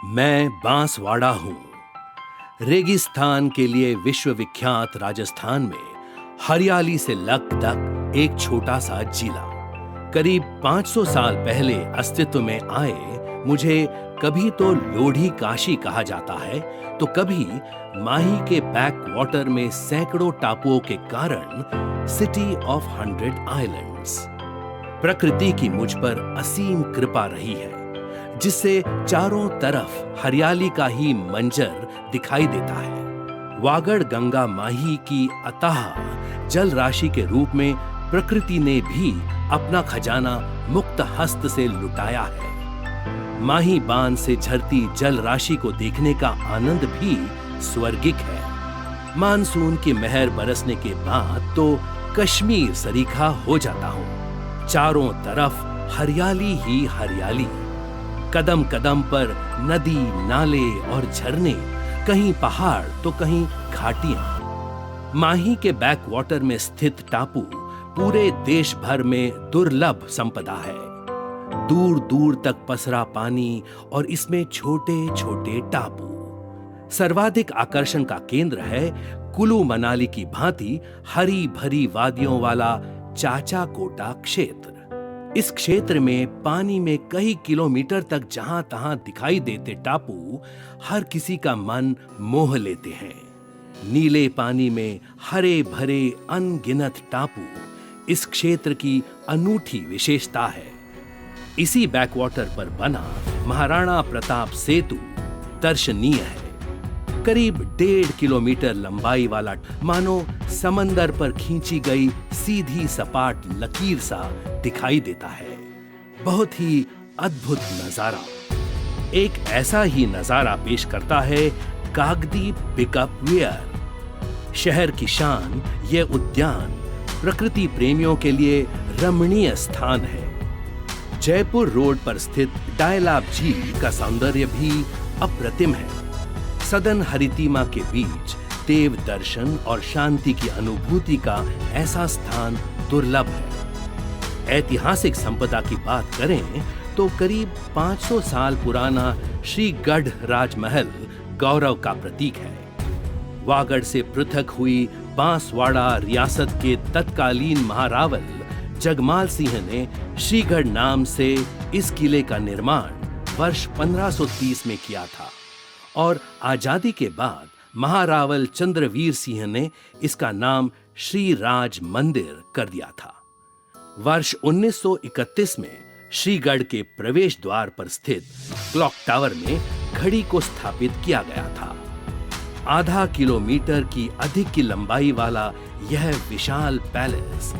मैं बांसवाड़ा हूं। रेगिस्तान के लिए विश्वविख्यात राजस्थान में हरियाली से लकदक एक छोटा सा जिला करीब 500 साल पहले अस्तित्व में आए मुझे कभी तो लोढ़ी काशी कहा जाता है तो कभी माही के बैक वाटर में सैकड़ों टापुओं के कारण सिटी ऑफ 100 आइलैंड्स। प्रकृति की मुझ पर असीम कृपा रही है जिससे चारों तरफ हरियाली का ही मंजर दिखाई देता है। वागड़ गंगा माही की अथाह जल राशि के रूप में प्रकृति ने भी अपना खजाना मुक्त हस्त से लुटाया है। माही बांध से झरती जल राशि को देखने का आनंद भी स्वर्गिक है। मानसून की मेहर बरसने के बाद तो कश्मीर सरीखा हो जाता हूँ। चारों तरफ हरियाली ही हरियाली, कदम कदम पर नदी, नाले और झरने, कहीं पहाड़ तो कहीं घाटियां। माही के बैक वाटर में स्थित टापू पूरे देश भर में दुर्लभ संपदा है। दूर दूर तक पसरा पानी और इसमें छोटे छोटे टापू। सर्वाधिक आकर्षण का केंद्र है कुल्लू मनाली की भांति हरी भरी वादियों वाला चाचा कोटा क्षेत्र। इस क्षेत्र में पानी में कई किलोमीटर तक जहां तहां दिखाई देते टापू हर किसी का मन मोह लेते हैं। नीले पानी में हरे भरे अनगिनत टापू इस क्षेत्र की अनूठी विशेषता है। इसी बैकवाटर पर बना महाराणा प्रताप सेतु दर्शनीय है। करीब 1.5 किलोमीटर लंबाई वाला मानो समंदर पर खींची गई सीधी सपाट लकीर सा दिखाई देता है। बहुत ही अद्भुत नजारा। एक ऐसा ही नजारा पेश करता है कागदी पिकअप वेयर। शहर की शान यह उद्यान प्रकृति प्रेमियों के लिए रमणीय स्थान है। जयपुर रोड पर स्थित डायलाब झील का सौंदर्य भी अप्रतिम है। सदन हरितिमा के बीच देव दर्शन और शांति की अनुभूति का ऐसा स्थान दुर्लभ है। ऐतिहासिक संपदा की बात करें तो करीब 500 साल पुराना श्रीगढ़ राजमहल गौरव का प्रतीक है। वागड़ से पृथक हुई बांसवाड़ा रियासत के तत्कालीन महारावल जगमाल सिंह ने श्रीगढ़ नाम से इस किले का निर्माण वर्ष 1530 में किया था और आजादी के बाद महारावल चंद्रवीर सिंह ने इसका नाम श्री राज मंदिर कर दिया था। वर्ष 1931 में श्रीगढ़ के प्रवेश द्वार पर स्थित क्लॉक टावर में घड़ी को स्थापित किया गया था। आधा किलोमीटर की अधिक की लंबाई वाला यह विशाल पैलेस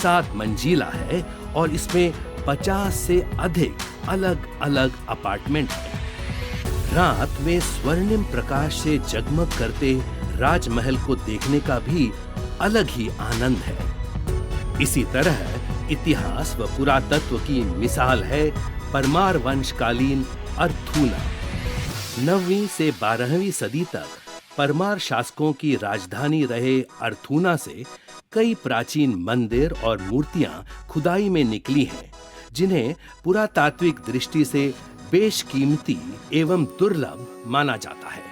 7 मंजिला है और इसमें 50 से अधिक अलग अलग अपार्टमेंट हैं। रात में स्वर्णिम प्रकाश से जगमग करते राजमहल को देखने का भी अलग ही आनंद है। इसी तरह इतिहास व पुरातत्व की मिसाल है परमार वंशकालीन अर्थूना। 9वीं से 12वीं सदी तक परमार शासकों की राजधानी रहे अर्थूना से कई प्राचीन मंदिर और मूर्तियां खुदाई में निकली हैं जिन्हें पुरातात्विक दृष्टि से बेशकीमती एवं दुर्लभ माना जाता है।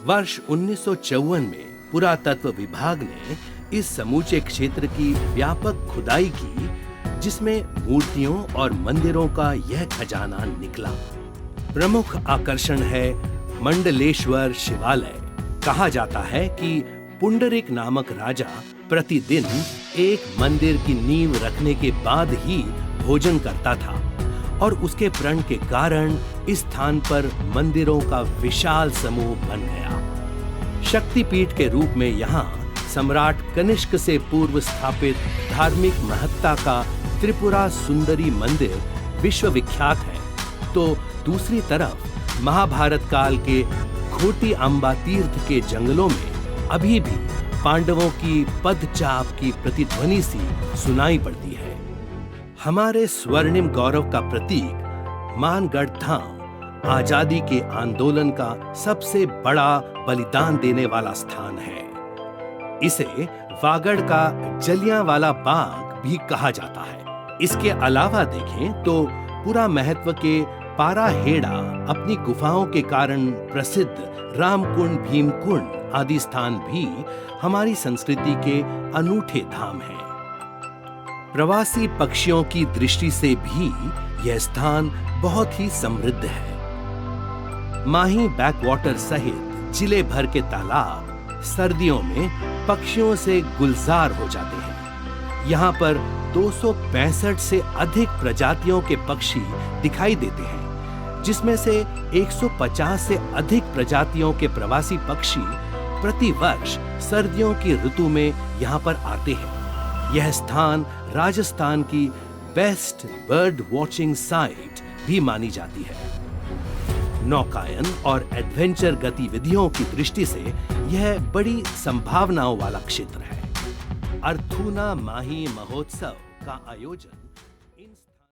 वर्ष 1954 में पुरातत्व विभाग ने इस समूचे क्षेत्र की व्यापक खुदाई की जिसमें मूर्तियों और मंदिरों का यह खजाना निकला। प्रमुख आकर्षण है मंडलेश्वर शिवालय। कहा जाता है कि पुंडरीक नामक राजा प्रतिदिन एक मंदिर की नींव रखने के बाद ही भोजन करता था और उसके प्रण के कारण इस स्थान पर मंदिरों का विशाल समूह बन गया। शक्तिपीठ के रूप में यहाँ सम्राट कनिष्क से पूर्व स्थापित धार्मिक महत्ता का त्रिपुरा सुंदरी मंदिर विश्वविख्यात है तो दूसरी तरफ महाभारत काल के घोटी अम्बा तीर्थ के जंगलों में अभी भी पांडवों की पदचाप की प्रतिध्वनि सी सुनाई पड़ती है। हमारे स्वर्णिम गौरव का प्रतीक मानगढ़ धाम आजादी के आंदोलन का सबसे बड़ा बलिदान देने वाला स्थान है। इसे वागड़ का जलियांवाला बाग भी कहा जाता है। इसके अलावा देखें तो पूरा महत्व के पाराहेड़ा अपनी गुफाओं के कारण प्रसिद्ध रामकुंड, भीमकुंड आदि स्थान भी हमारी संस्कृति के अनूठे धाम हैं। प्रवासी पक्षियों की दृष्टि से भी यह स्थान बहुत ही समृद्ध है। माही बैकवाटर सहित जिले भर के तालाब सर्दियों में पक्षियों से गुलजार हो जाते हैं। यहाँ पर 265 से अधिक प्रजातियों के पक्षी दिखाई देते हैं, जिसमें से 150 से अधिक प्रजातियों के प्रवासी पक्षी प्रतिवर्ष सर्दियों की ऋतु में यहाँ पर आते हैं। यह स्थान राजस्थान की बेस्ट बर्ड वॉचिंग साइट भी मानी जाती है। नौकायन और एडवेंचर गतिविधियों की दृष्टि से यह बड़ी संभावनाओं वाला क्षेत्र है। अर्थूना माही महोत्सव का आयोजन